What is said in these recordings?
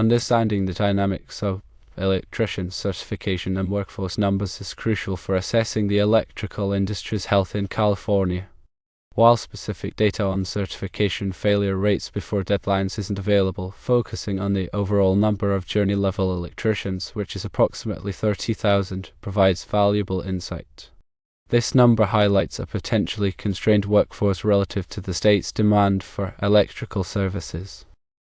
Understanding the dynamics of electrician certification and workforce numbers is crucial for assessing the electrical industry's health in California. While specific data on certification failure rates before deadlines isn't available, focusing on the overall number of journey-level electricians, which is approximately 30,000, provides valuable insight. This number highlights a potentially constrained workforce relative to the state's demand for electrical services.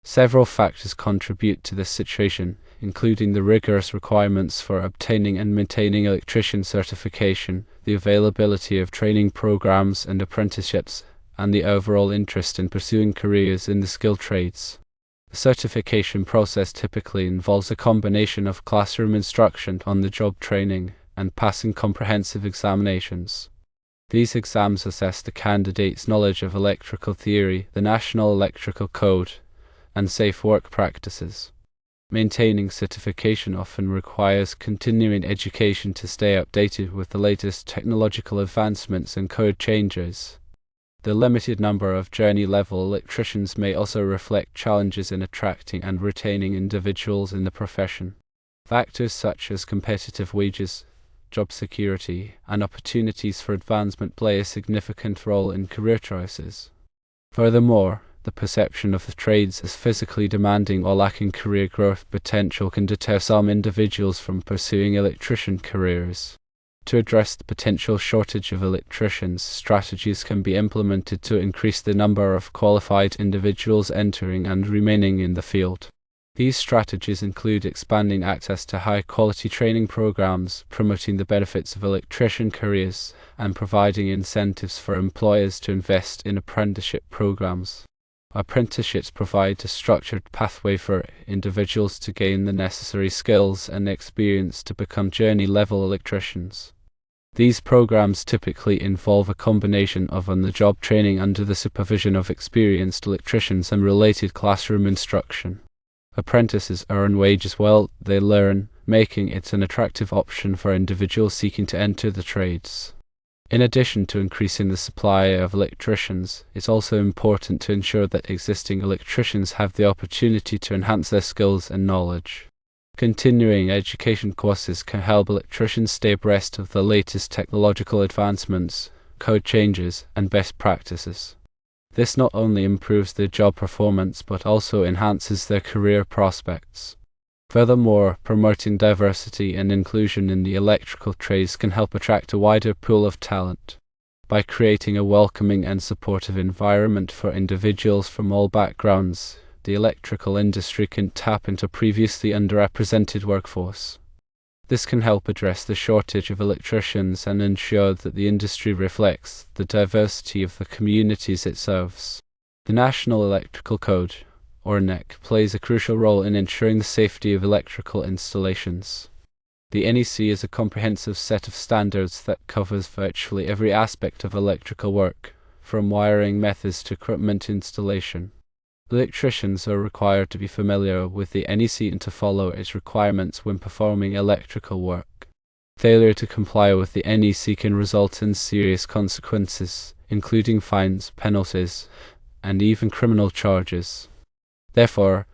Several factors contribute to this situation, including the rigorous requirements for obtaining and maintaining electrician certification, the availability of training programs and apprenticeships, and the overall interest in pursuing careers in the skilled trades. The certification process typically involves a combination of classroom instruction, on-the-job training, and passing comprehensive examinations. These exams assess the candidate's knowledge of electrical theory, the National Electrical Code, and safe work practices. Maintaining certification often requires continuing education to stay updated with the latest technological advancements and code changes. The limited number of journey-level electricians may also reflect challenges in attracting and retaining individuals in the profession. Factors such as competitive wages, job security, and opportunities for advancement play a significant role in career choices. Furthermore, the perception of the trades as physically demanding or lacking career growth potential can deter some individuals from pursuing electrician careers. To address the potential shortage of electricians, strategies can be implemented to increase the number of qualified individuals entering and remaining in the field. These strategies include expanding access to high-quality training programs, promoting the benefits of electrician careers, and providing incentives for employers to invest in apprenticeship programs. Apprenticeships provide a structured pathway for individuals to gain the necessary skills and experience to become journey-level electricians. These programs typically involve a combination of on-the-job training under the supervision of experienced electricians and related classroom instruction. Apprentices earn wages while they learn, making it an attractive option for individuals seeking to enter the trades. In addition to increasing the supply of electricians, it's also important to ensure that existing electricians have the opportunity to enhance their skills and knowledge. Continuing education courses can help electricians stay abreast of the latest technological advancements, code changes, and best practices. This not only improves their job performance but also enhances their career prospects. Furthermore, promoting diversity and inclusion in the electrical trades can help attract a wider pool of talent. By creating a welcoming and supportive environment for individuals from all backgrounds, the electrical industry can tap into previously underrepresented workforce. This can help address the shortage of electricians and ensure that the industry reflects the diversity of the communities it serves. The National Electrical Code, or NEC, plays a crucial role in ensuring the safety of electrical installations. The NEC is a comprehensive set of standards that covers virtually every aspect of electrical work, from wiring methods to equipment installation. Electricians are required to be familiar with the NEC and to follow its requirements when performing electrical work. Failure to comply with the NEC can result in serious consequences, including fines, penalties, and even criminal charges. Therefore,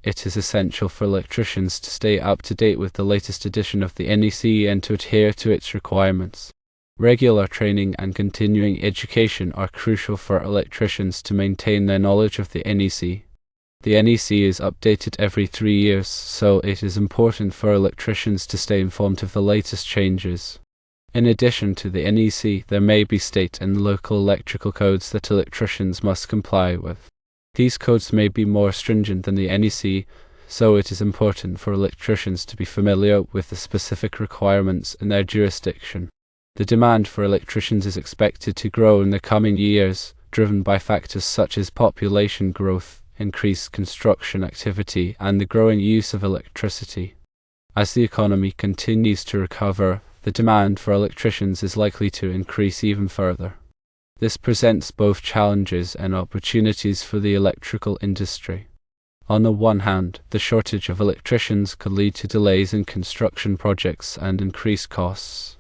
it is essential for electricians to stay up to date with the latest edition of the NEC and to adhere to its requirements. Regular training and continuing education are crucial for electricians to maintain their knowledge of the NEC. The NEC is updated every 3 years, so it is important for electricians to stay informed of the latest changes. In addition to the NEC, there may be state and local electrical codes that electricians must comply with. These codes may be more stringent than the NEC, so it is important for electricians to be familiar with the specific requirements in their jurisdiction. The demand for electricians is expected to grow in the coming years, driven by factors such as population growth, increased construction activity, and the growing use of electricity. As the economy continues to recover, the demand for electricians is likely to increase even further. This presents both challenges and opportunities for the electrical industry. On the one hand, the shortage of electricians could lead to delays in construction projects and increased costs.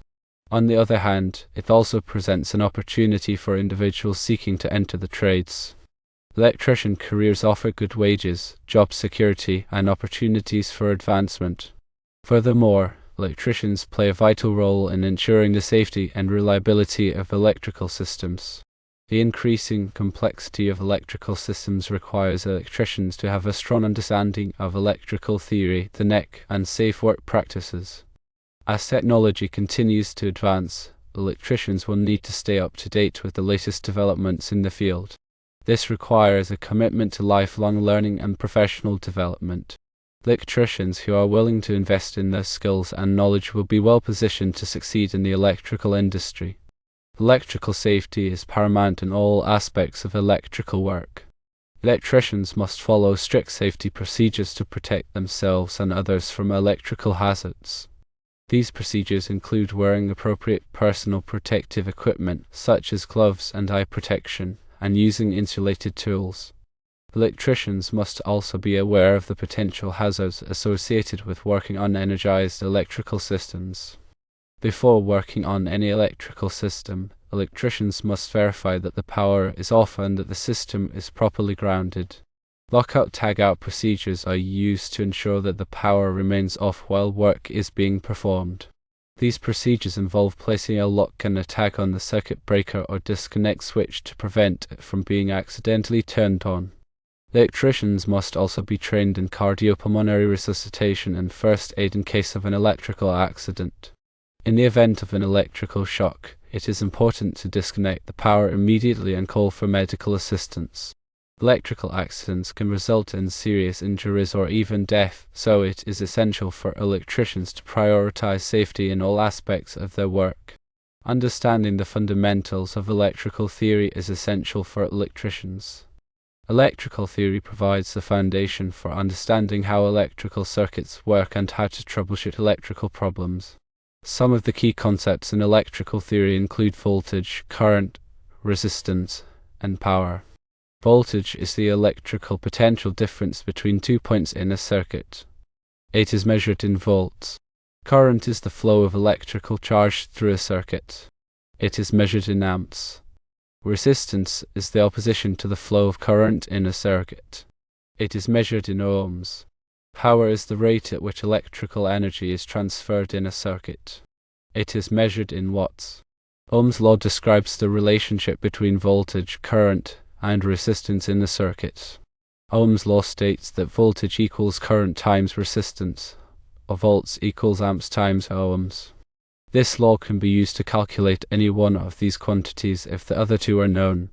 On the other hand, it also presents an opportunity for individuals seeking to enter the trades. Electrician careers offer good wages, job security, and opportunities for advancement. Furthermore, electricians play a vital role in ensuring the safety and reliability of electrical systems. The increasing complexity of electrical systems requires electricians to have a strong understanding of electrical theory, and safe work practices. As technology continues to advance, electricians will need to stay up to date with the latest developments in the field. This requires a commitment to lifelong learning and professional development. Electricians who are willing to invest in their skills and knowledge will be well positioned to succeed in the electrical industry. Electrical safety is paramount in all aspects of electrical work. Electricians must follow strict safety procedures to protect themselves and others from electrical hazards. These procedures include wearing appropriate personal protective equipment, such as gloves and eye protection, and using insulated tools. Electricians must also be aware of the potential hazards associated with working on energized electrical systems. Before working on any electrical system, electricians must verify that the power is off and that the system is properly grounded. Lockout-tagout procedures are used to ensure that the power remains off while work is being performed. These procedures involve placing a lock and a tag on the circuit breaker or disconnect switch to prevent it from being accidentally turned on. Electricians must also be trained in cardiopulmonary resuscitation and first aid in case of an electrical accident. In the event of an electrical shock, it is important to disconnect the power immediately and call for medical assistance. Electrical accidents can result in serious injuries or even death, so it is essential for electricians to prioritize safety in all aspects of their work. Understanding the fundamentals of electrical theory is essential for electricians. Electrical theory provides the foundation for understanding how electrical circuits work and how to troubleshoot electrical problems. Some of the key concepts in electrical theory include voltage, current, resistance, and power. Voltage is the electrical potential difference between 2 points in a circuit. It is measured in volts. Current is the flow of electrical charge through a circuit. It is measured in amps. Resistance is the opposition to the flow of current in a circuit. It is measured in ohms. Power is the rate at which electrical energy is transferred in a circuit. It is measured in watts. Ohm's law describes the relationship between voltage, current, and resistance in the circuit. Ohm's law states that voltage equals current times resistance, or volts equals amps times ohms. This law can be used to calculate any one of these quantities if the other two are known.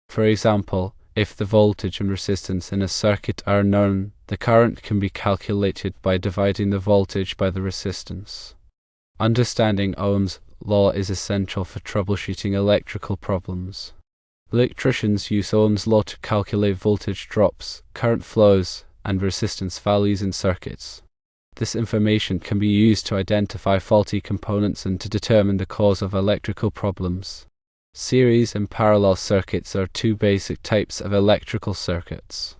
For example, if the voltage and resistance in a circuit are known, the current can be calculated by dividing the voltage by the resistance. Understanding Ohm's law is essential for troubleshooting electrical problems. Electricians use Ohm's law to calculate voltage drops, current flows, and resistance values in circuits. This information can be used to identify faulty components and to determine the cause of electrical problems. Series and parallel circuits are two basic types of electrical circuits.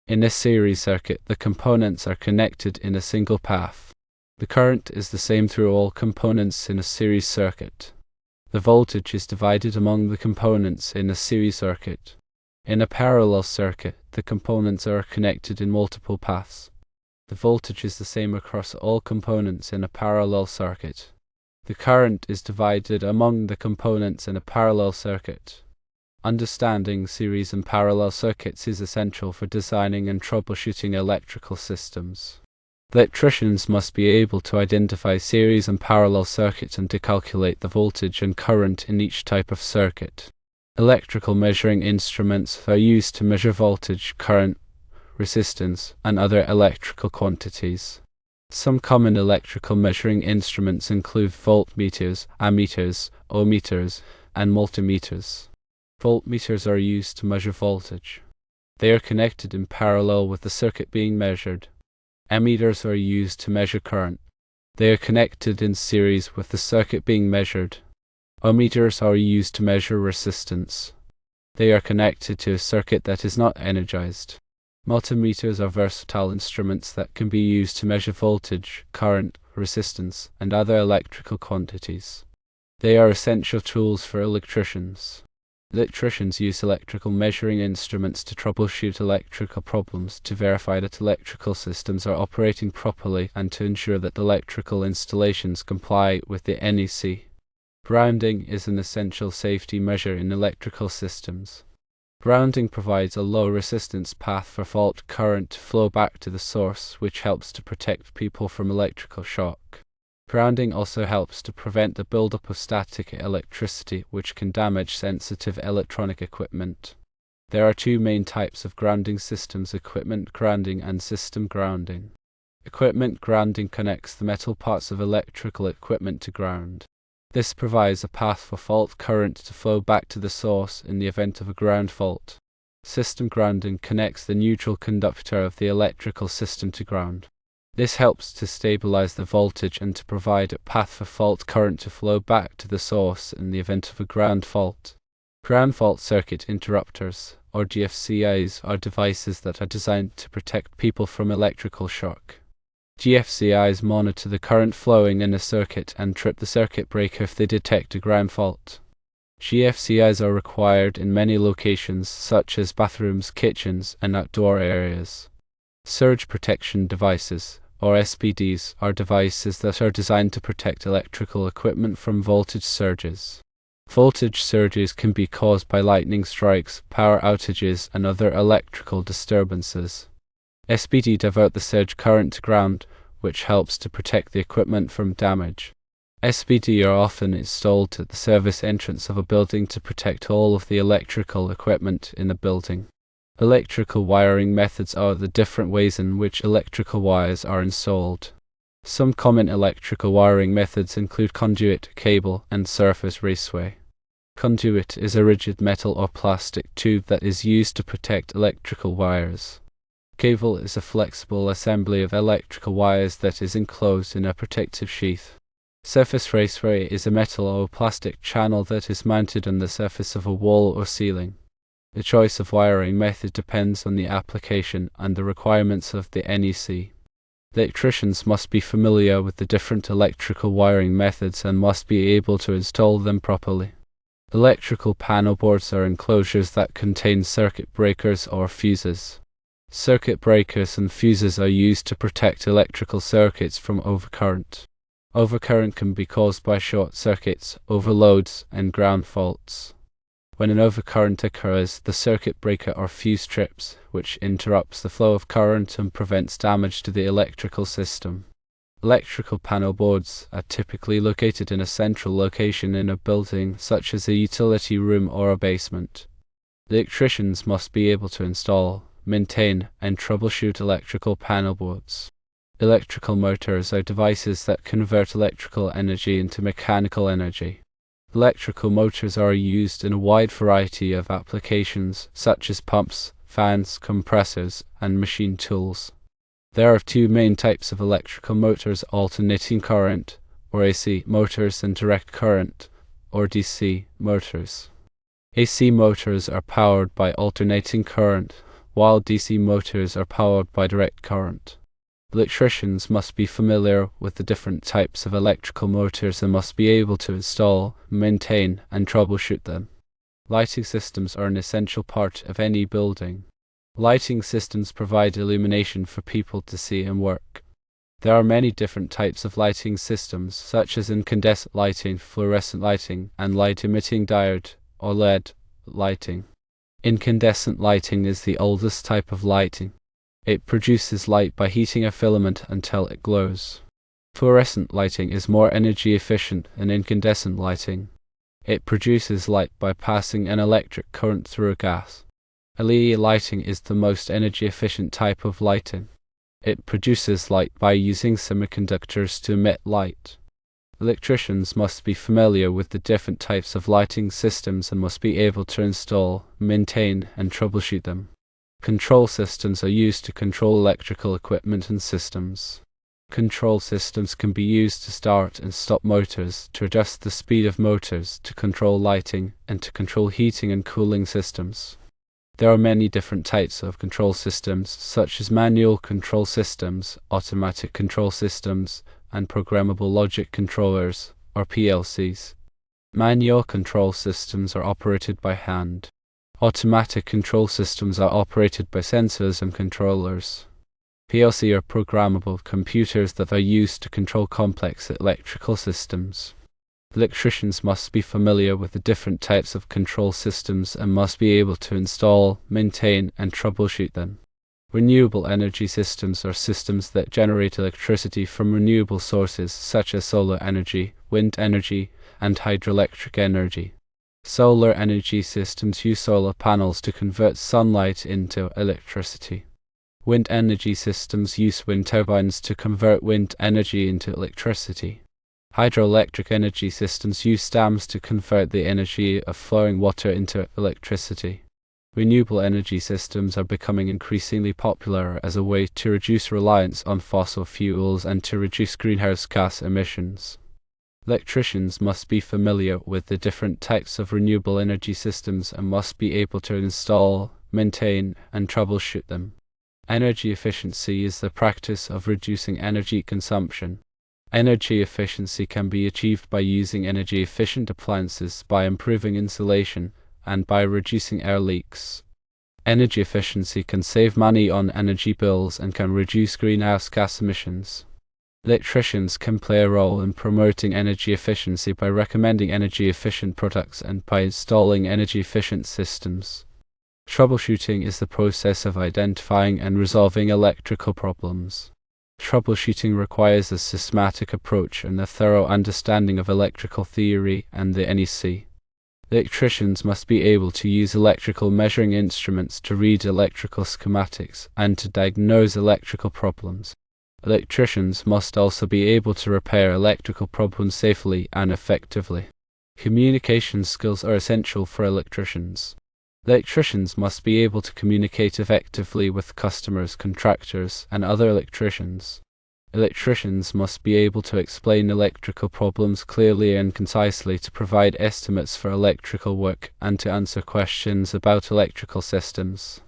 In a series circuit, the components are connected in a single path. The current is the same through all components in a series circuit. The voltage is divided among the components in a series circuit. In a parallel circuit, the components are connected in multiple paths. The voltage is the same across all components in a parallel circuit. The current is divided among the components in a parallel circuit. Understanding series and parallel circuits is essential for designing and troubleshooting electrical systems. Electricians must be able to identify series and parallel circuits and to calculate the voltage and current in each type of circuit. Electrical measuring instruments are used to measure voltage, current, resistance, and other electrical quantities. Some common electrical measuring instruments include voltmeters, ammeters, ohmmeters, and multimeters. Voltmeters are used to measure voltage. They are connected in parallel with the circuit being measured. Ammeters are used to measure current. They are connected in series with the circuit being measured. Ohmmeters are used to measure resistance. They are connected to a circuit that is not energized. Multimeters are versatile instruments that can be used to measure voltage, current, resistance, and other electrical quantities. They are essential tools for electricians. Electricians use electrical measuring instruments to troubleshoot electrical problems, to verify that electrical systems are operating properly, and to ensure that electrical installations comply with the NEC. Grounding is an essential safety measure in electrical systems. Grounding provides a low-resistance path for fault current to flow back to the source, which helps to protect people from electrical shock. Grounding also helps to prevent the buildup of static electricity, which can damage sensitive electronic equipment. There are two main types of grounding systems: equipment grounding and system grounding. Equipment grounding connects the metal parts of electrical equipment to ground. This provides a path for fault current to flow back to the source in the event of a ground fault. System grounding connects the neutral conductor of the electrical system to ground. This helps to stabilize the voltage and to provide a path for fault current to flow back to the source in the event of a ground fault. Ground fault circuit interrupters, or GFCIs, are devices that are designed to protect people from electrical shock. GFCIs monitor the current flowing in a circuit and trip the circuit breaker if they detect a ground fault. GFCIs are required in many locations, such as bathrooms, kitchens, and outdoor areas. Surge protection devices, or SPDs, are devices that are designed to protect electrical equipment from voltage surges. Voltage surges can be caused by lightning strikes, power outages, and other electrical disturbances. SPD divert the surge current to ground, which helps to protect the equipment from damage. SPD are often installed at the service entrance of a building to protect all of the electrical equipment in the building. Electrical wiring methods are the different ways in which electrical wires are installed. Some common electrical wiring methods include conduit, cable, and surface raceway. Conduit is a rigid metal or plastic tube that is used to protect electrical wires. Cable is a flexible assembly of electrical wires that is enclosed in a protective sheath. Surface raceway is a metal or plastic channel that is mounted on the surface of a wall or ceiling. The choice of wiring method depends on the application and the requirements of the NEC. Electricians must be familiar with the different electrical wiring methods and must be able to install them properly. Electrical panel boards are enclosures that contain circuit breakers or fuses. Circuit breakers and fuses are used to protect electrical circuits from overcurrent. Overcurrent can be caused by short circuits, overloads, and ground faults. When an overcurrent occurs, the circuit breaker or fuse trips, which interrupts the flow of current and prevents damage to the electrical system. Electrical panel boards are typically located in a central location in a building, such as a utility room or a basement. Electricians must be able to install, maintain, and troubleshoot electrical panel boards. Electrical motors are devices that convert electrical energy into mechanical energy. Electrical motors are used in a wide variety of applications, such as pumps, fans, compressors, and machine tools. There are two main types of electrical motors: alternating current, or AC, motors, and direct current, or DC, motors. AC motors are powered by alternating current, while DC motors are powered by direct current. Electricians must be familiar with the different types of electrical motors and must be able to install, maintain, and troubleshoot them. Lighting systems are an essential part of any building. Lighting systems provide illumination for people to see and work. There are many different types of lighting systems, such as incandescent lighting, fluorescent lighting, and light-emitting diode, or LED, lighting. Incandescent lighting is the oldest type of lighting. It produces light by heating a filament until it glows. Fluorescent lighting is more energy efficient than incandescent lighting. It produces light by passing an electric current through a gas. LED lighting is the most energy efficient type of lighting. It produces light by using semiconductors to emit light. Electricians must be familiar with the different types of lighting systems and must be able to install, maintain, and troubleshoot them. Control systems are used to control electrical equipment and systems. Control systems can be used to start and stop motors, to adjust the speed of motors, to control lighting, and to control heating and cooling systems. There are many different types of control systems, such as manual control systems, automatic control systems, and programmable logic controllers, or PLCs. Manual control systems are operated by hand. Automatic control systems are operated by sensors and controllers. PLC are programmable computers that are used to control complex electrical systems. Electricians must be familiar with the different types of control systems and must be able to install, maintain, and troubleshoot them. Renewable energy systems are systems that generate electricity from renewable sources such as solar energy, wind energy, and hydroelectric energy. Solar energy systems use solar panels to convert sunlight into electricity. Wind energy systems use wind turbines to convert wind energy into electricity. Hydroelectric energy systems use dams to convert the energy of flowing water into electricity. Renewable energy systems are becoming increasingly popular as a way to reduce reliance on fossil fuels and to reduce greenhouse gas emissions. Electricians must be familiar with the different types of renewable energy systems and must be able to install, maintain, and troubleshoot them. Energy efficiency is the practice of reducing energy consumption. Energy efficiency can be achieved by using energy-efficient appliances, by improving insulation, and by reducing air leaks. Energy efficiency can save money on energy bills and can reduce greenhouse gas emissions. Electricians can play a role in promoting energy efficiency by recommending energy-efficient products and by installing energy-efficient systems. Troubleshooting is the process of identifying and resolving electrical problems. Troubleshooting requires a systematic approach and a thorough understanding of electrical theory and the NEC. Electricians must be able to use electrical measuring instruments to read electrical schematics and to diagnose electrical problems. Electricians must also be able to repair electrical problems safely and effectively. Communication skills are essential for electricians. Electricians must be able to communicate effectively with customers, contractors, and other electricians. Electricians must be able to explain electrical problems clearly and concisely, to provide estimates for electrical work, and to answer questions about electrical systems.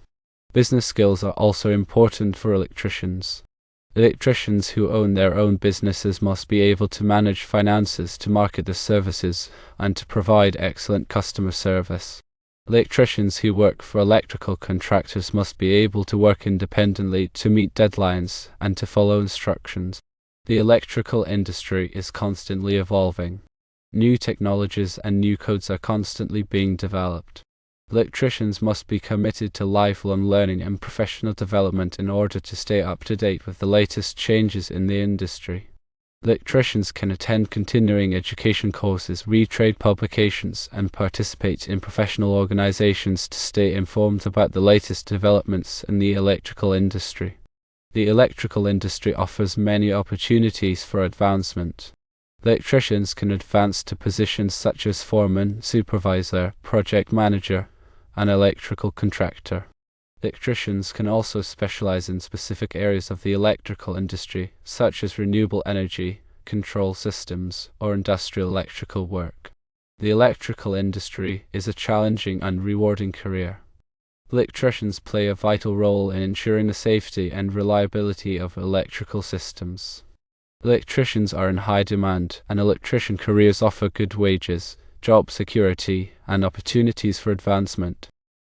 Business skills are also important for electricians. Electricians who own their own businesses must be able to manage finances, to market their services, and to provide excellent customer service. Electricians who work for electrical contractors must be able to work independently, to meet deadlines, and to follow instructions. The electrical industry is constantly evolving. New technologies and new codes are constantly being developed. Electricians must be committed to lifelong learning and professional development in order to stay up to date with the latest changes in the industry. Electricians can attend continuing education courses, read trade publications, and participate in professional organizations to stay informed about the latest developments in the electrical industry. The electrical industry offers many opportunities for advancement. Electricians can advance to positions such as foreman, supervisor, project manager, and electrical contractor. Electricians can also specialize in specific areas of the electrical industry, such as renewable energy, control systems, or industrial electrical work. The electrical industry is a challenging and rewarding career. Electricians play a vital role in ensuring the safety and reliability of electrical systems. Electricians are in high demand, and electrician careers offer good wages, job security, and opportunities for advancement.